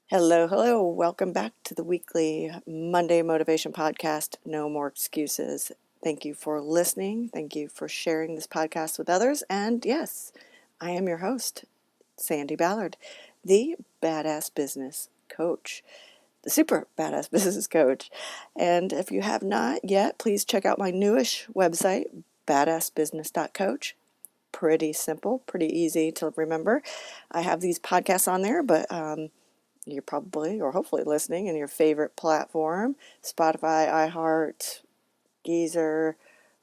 Hello, hello. Welcome back to the weekly Monday Motivation Podcast, No More Excuses. Thank you for listening. Thank you for sharing this podcast with others. And yes, I am your host, Sandi Ballard, the badass business coach, the super badass business coach. And if you have not yet, please check out my newish website, badassbusiness.coach. Pretty simple, pretty easy to remember. I have these podcasts on there, but you're probably or hopefully listening in your favorite platform, Spotify, iHeart, Geezer,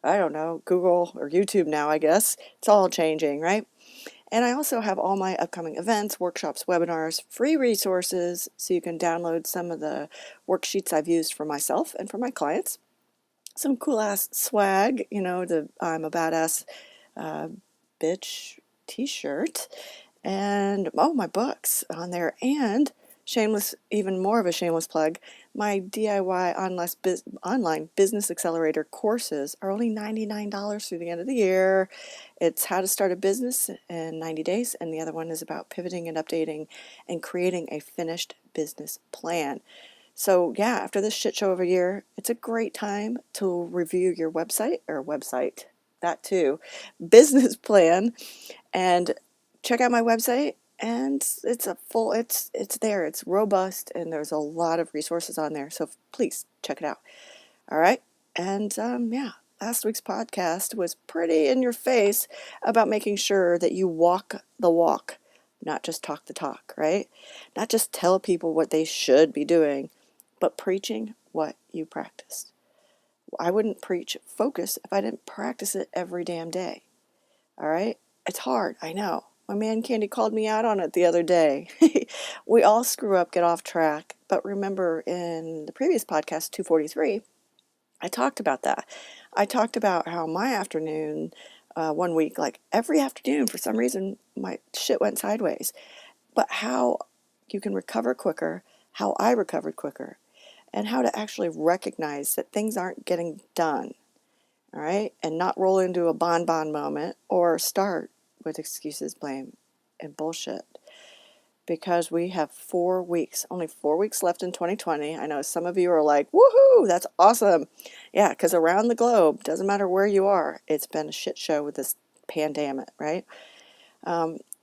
I don't know, Google or YouTube now, I guess. It's all changing, right? And I also have all my upcoming events, workshops, webinars, free resources, so you can download some of the worksheets I've used for myself and for my clients. Some cool ass swag, the I'm a badass uh, bitch t-shirt, and my books on there, and shameless, even more of a shameless plug, my DIY online business accelerator courses are only $99 through the end of the year. It's how to start a business in 90 days, and the other one is about pivoting and updating and creating a finished business plan. So yeah, after this shit show of a year, it's a great time to review your website, that too, business plan, and check out my website. And it's there, it's robust, and there's a lot of resources on there. So please check it out. All right. And yeah, last week's podcast was pretty in your face about making sure that you walk the walk, not just talk the talk, right? Not just tell people what they should be doing, but preaching what you practiced. I wouldn't preach focus if I didn't practice it every damn day. All right? It's hard, I know. My man Candy called me out on it the other day. We all screw up, get off track. But remember, in the previous podcast, 243, I talked about that. I talked about how my afternoon, one week, like every afternoon, for some reason, my shit went sideways. But how you can recover quicker, how I recovered quicker, and how to actually recognize that things aren't getting done, all right? And not roll into a bonbon moment or start with excuses, blame, and bullshit. Because we have 4 weeks, only 4 weeks left in 2020. I know some of you are like, woohoo, that's awesome. Yeah, because around the globe, doesn't matter where you are, it's been a shit show with this pandemic, right?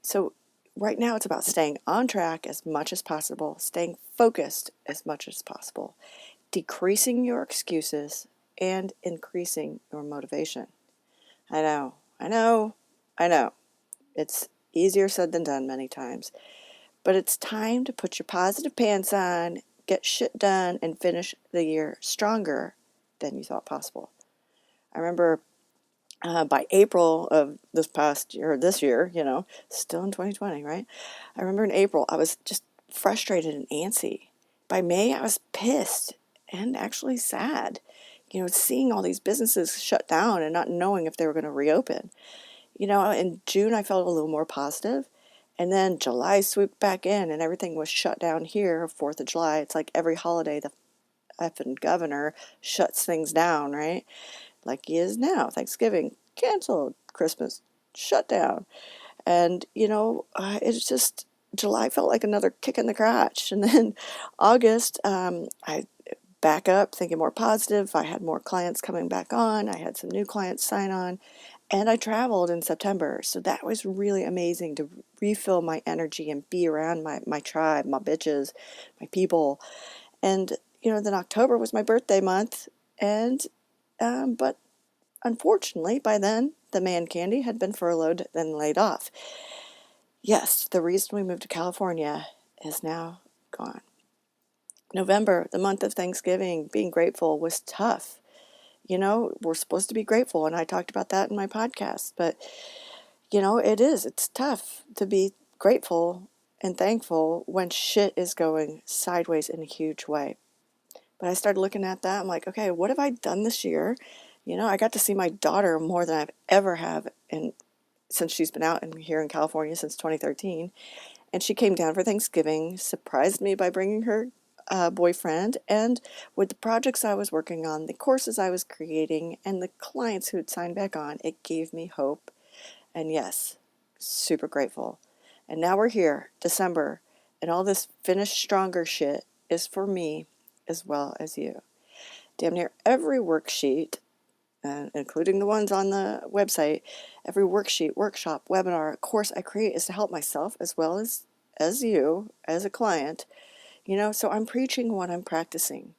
So right now it's about staying on track as much as possible, staying focused as much as possible, decreasing your excuses, and increasing your motivation. I know, I know, I know. It's easier said than done many times. But it's time to put your positive pants on, get shit done, and finish the year stronger than you thought possible. I remember by April of this year, still in 2020, right? I remember in April, I was just frustrated and antsy. By May, I was pissed and actually sad, seeing all these businesses shut down and not knowing if they were going to reopen. In June, I felt a little more positive. And then July swooped back in and everything was shut down here, 4th of July. It's like every holiday, the effing governor shuts things down, right? Like he is now. Thanksgiving, canceled. Christmas, shut down. And, it's just, July felt like another kick in the crotch. And then August, I back up, thinking more positive. I had more clients coming back on. I had some new clients sign on. And I traveled in September. So that was really amazing to refill my energy and be around my tribe, my bitches, my people. And, then October was my birthday month. And, but unfortunately, by then, the man Candy had been furloughed and laid off. Yes, the reason we moved to California is now gone. November, the month of Thanksgiving, being grateful was tough. We're supposed to be grateful, and I talked about that in my podcast. But, it's tough to be grateful and thankful when shit is going sideways in a huge way. But I started looking at that. I'm like, okay, what have I done this year? I got to see my daughter more than I've ever have since she's been out here in California since 2013. And she came down for Thanksgiving, surprised me by bringing her boyfriend. And with the projects I was working on, the courses I was creating, and the clients who had signed back on, it gave me hope. And yes, super grateful. And now we're here, December, And all this finish stronger shit is for me as well as you. Damn near every worksheet, including the ones on the website, every worksheet, workshop, webinar, course I create is to help myself as well as you, as a client. So I'm preaching what I'm practicing.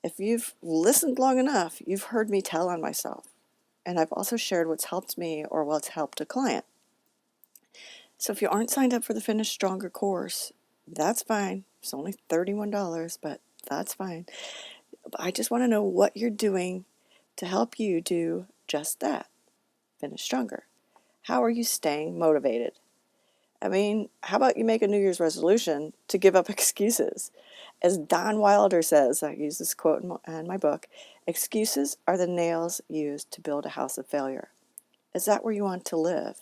If you've listened long enough, you've heard me tell on myself. And I've also shared what's helped me or what's helped a client. So if you aren't signed up for the Finish Stronger course, that's fine. It's only $31, but that's fine. But I just want to know what you're doing to help you do just that. Finish stronger. How are you staying motivated? I mean, how about you make a New Year's resolution to give up excuses? As Don Wilder says, I use this quote in my book, excuses are the nails used to build a house of failure. Is that where you want to live?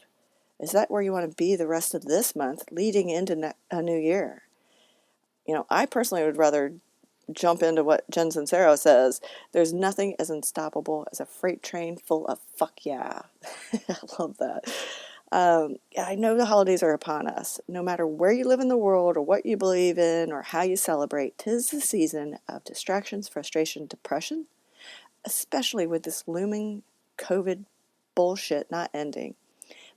Is that where you want to be the rest of this month leading into a new year? I personally would rather jump into what Jen Sincero says. There's nothing as unstoppable as a freight train full of fuck yeah. I love that. I know the holidays are upon us. No matter where you live in the world or what you believe in or how you celebrate, 'tis the season of distractions, frustration, depression, especially with this looming COVID bullshit not ending.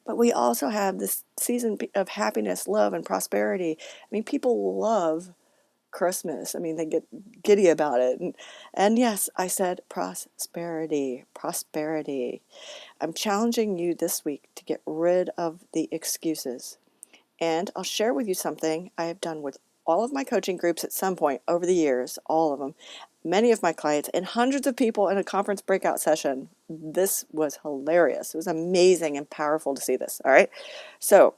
But we also have this season of happiness, love, and prosperity. I mean, people love Christmas. I mean, they get giddy about it. And yes, I said prosperity. I'm challenging you this week to get rid of the excuses. And I'll share with you something I have done with all of my coaching groups at some point over the years, all of them, many of my clients, and hundreds of people in a conference breakout session. This was hilarious. It was amazing and powerful to see this. All right. So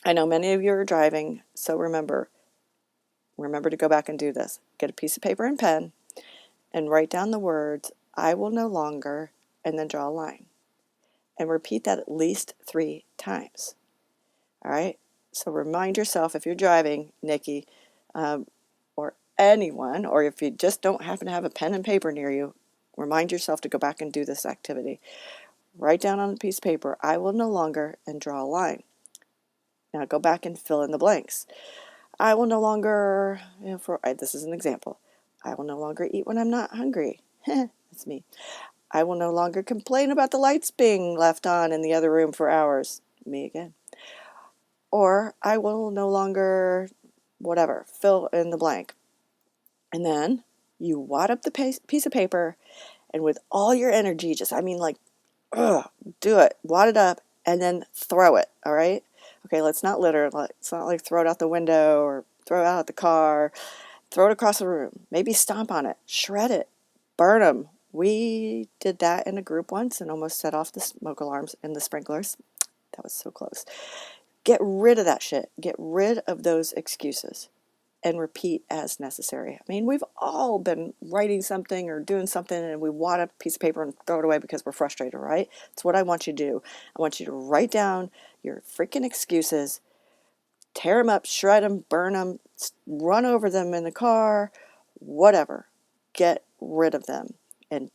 I know many of you are driving. So remember to go back and do this. Get a piece of paper and pen and write down the words, I will no longer, and then draw a line. And repeat that at least 3 times. All right? So remind yourself, if you're driving, Nikki, or anyone, or if you just don't happen to have a pen and paper near you, remind yourself to go back and do this activity. Write down on a piece of paper, I will no longer, and draw a line. Now go back and fill in the blanks. I will no longer, this is an example, I will no longer eat when I'm not hungry. That's me. I will no longer complain about the lights being left on in the other room for hours. Me again. Or I will no longer, whatever, fill in the blank. And then you wad up the piece of paper and with all your energy, do it. Wad it up and then throw it, all right? Okay, let's not litter. Let's not like throw it out the window or throw it out the car. Throw it across the room. Maybe stomp on it. Shred it. Burn them. We did that in a group once and almost set off the smoke alarms and the sprinklers. That was so close. Get rid of that shit. Get rid of those excuses and repeat as necessary. I mean, we've all been writing something or doing something and we wad up a piece of paper and throw it away because we're frustrated, right? That's what I want you to do. I want you to write down your freaking excuses, tear them up, shred them, burn them, run over them in the car, whatever. Get rid of them. And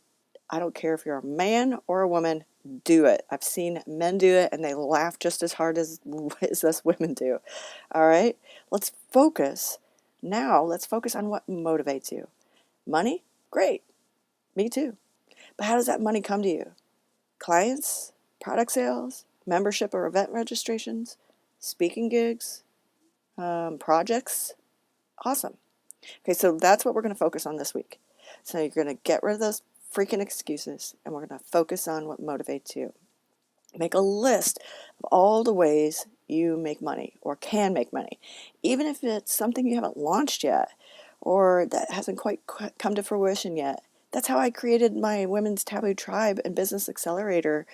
I don't care if you're a man or a woman, do it. I've seen men do it and they laugh just as hard as us women do. All right? Let's focus. Now, let's focus on what motivates you. Money? Great. Me too. But how does that money come to you? Clients? Product sales? Membership or event registrations? Speaking gigs? Projects? Awesome. Okay, so that's what we're going to focus on this week. So you're going to get rid of those freaking excuses and we're going to focus on what motivates you. Make a list of all the ways you make money or can make money, even if it's something you haven't launched yet or that hasn't quite come to fruition yet. That's how I created my Women's Taboo Tribe and Business Accelerator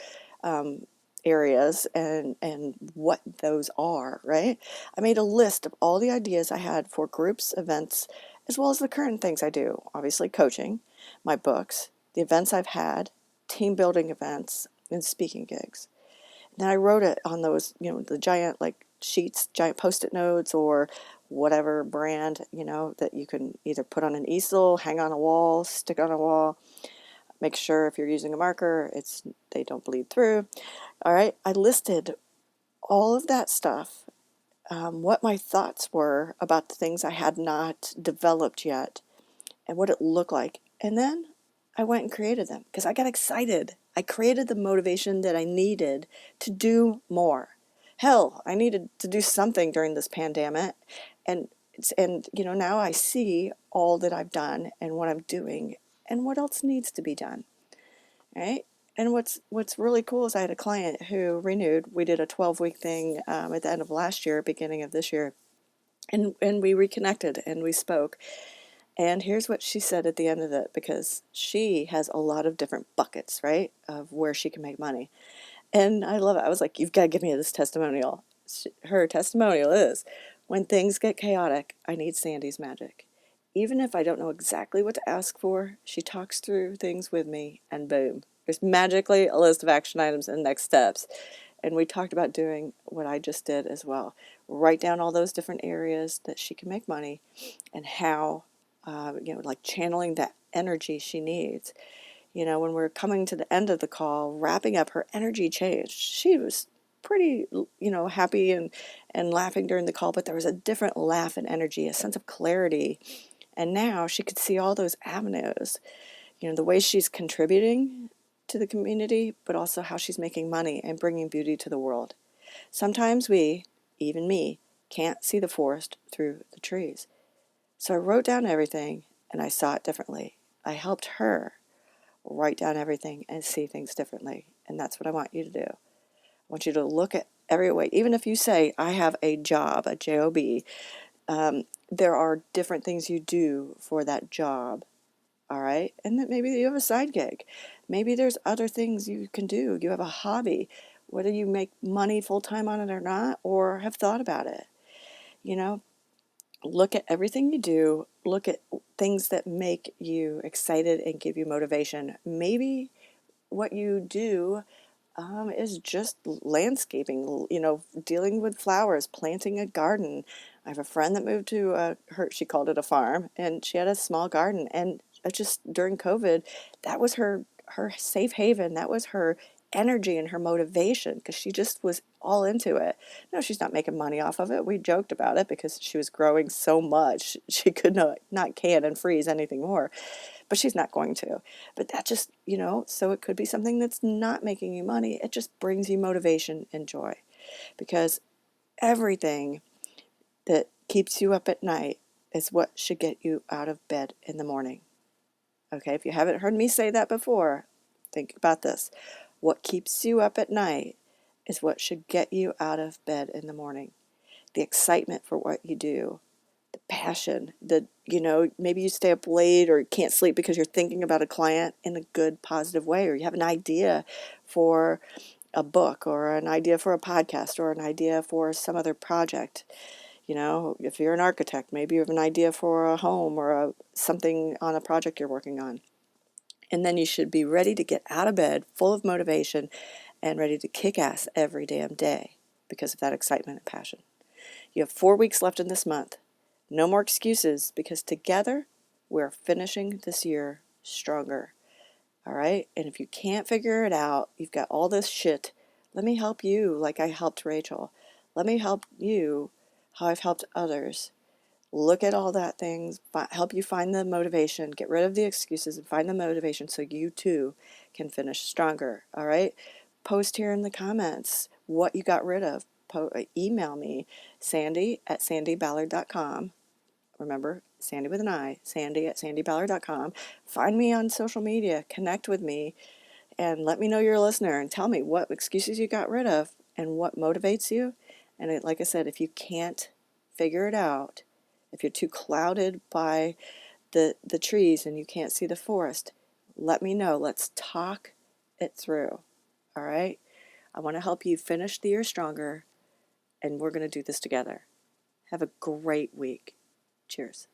areas and what those are, right? I made a list of all the ideas I had for groups, events, as well as the current things I do. Obviously coaching, my books, the events I've had, team building events, and speaking gigs. Then I wrote it on those, the giant sheets, giant Post-it notes or whatever brand, that you can either put on an easel, hang on a wall, stick on a wall. Make sure if you're using a marker, they don't bleed through. All right. I listed all of that stuff what my thoughts were about the things I had not developed yet and what it looked like. And then I went and created them because I got excited. I created the motivation that I needed to do more. Hell, I needed to do something during this pandemic. And now I see all that I've done and what I'm doing and what else needs to be done. Right? And what's really cool is I had a client who renewed. We did a 12-week thing at the end of last year, beginning of this year, and we reconnected and we spoke. And here's what she said at the end of it, because she has a lot of different buckets, right, of where she can make money. And I love it. I was like, you've got to give me this testimonial. Her testimonial is, when things get chaotic, I need Sandi's magic. Even if I don't know exactly what to ask for, she talks through things with me, and boom, there's magically a list of action items and next steps. And we talked about doing what I just did as well. Write down all those different areas that she can make money and how, like channeling that energy she needs. When we're coming to the end of the call, wrapping up, her energy changed. She was pretty, happy and laughing during the call, but there was a different laugh and energy, a sense of clarity. And now she could see all those avenues, the way she's contributing to the community, but also how she's making money and bringing beauty to the world. Sometimes we, even me, can't see the forest through the trees. So I wrote down everything and I saw it differently. I helped her write down everything and see things differently. And that's what I want you to do. I want you to look at every way. Even if you say, I have a job, a job, there are different things you do for that job. All right. And that maybe you have a side gig. Maybe there's other things you can do. You have a hobby, whether you make money full time on it or not, or have thought about it. Look at everything you do. Look at things that make you excited and give you motivation. Maybe what you do is just landscaping, dealing with flowers, planting a garden. I have a friend that moved to she called it a farm, and she had a small garden. And just during COVID, that was her safe haven. That was her energy and her motivation, because she just was all into it. No, she's not making money off of it. We joked about it because she was growing so much. She could not can and freeze anything more. But she's not going to. But that just, so it could be something that's not making you money. It just brings you motivation and joy. Because everything that keeps you up at night is what should get you out of bed in the morning. Okay, if you haven't heard me say that before, think about this. What keeps you up at night is what should get you out of bed in the morning. The excitement for what you do, the passion, maybe you stay up late or can't sleep because you're thinking about a client in a good, positive way, or you have an idea for a book or an idea for a podcast or an idea for some other project. If you're an architect, maybe you have an idea for a home or something on a project you're working on. And then you should be ready to get out of bed, full of motivation, and ready to kick ass every damn day because of that excitement and passion. You have 4 weeks left in this month. No more excuses, because together we're finishing this year stronger. All right? And if you can't figure it out, you've got all this shit, let me help you like I helped Rachel. Let me help you how I've helped others. Look at all that things, help you find the motivation, get rid of the excuses and find the motivation so you too can finish stronger. All right? Post here in the comments what you got rid of. Email me, Sandi@sandiballard.com. Remember, Sandi with an I, Sandi@sandiballard.com. Find me on social media, connect with me, and let me know you're a listener and tell me what excuses you got rid of and what motivates you. And like I said, if you can't figure it out, if you're too clouded by the trees and you can't see the forest, let me know. Let's talk it through. All right? I want to help you finish the year stronger, and we're going to do this together. Have a great week. Cheers.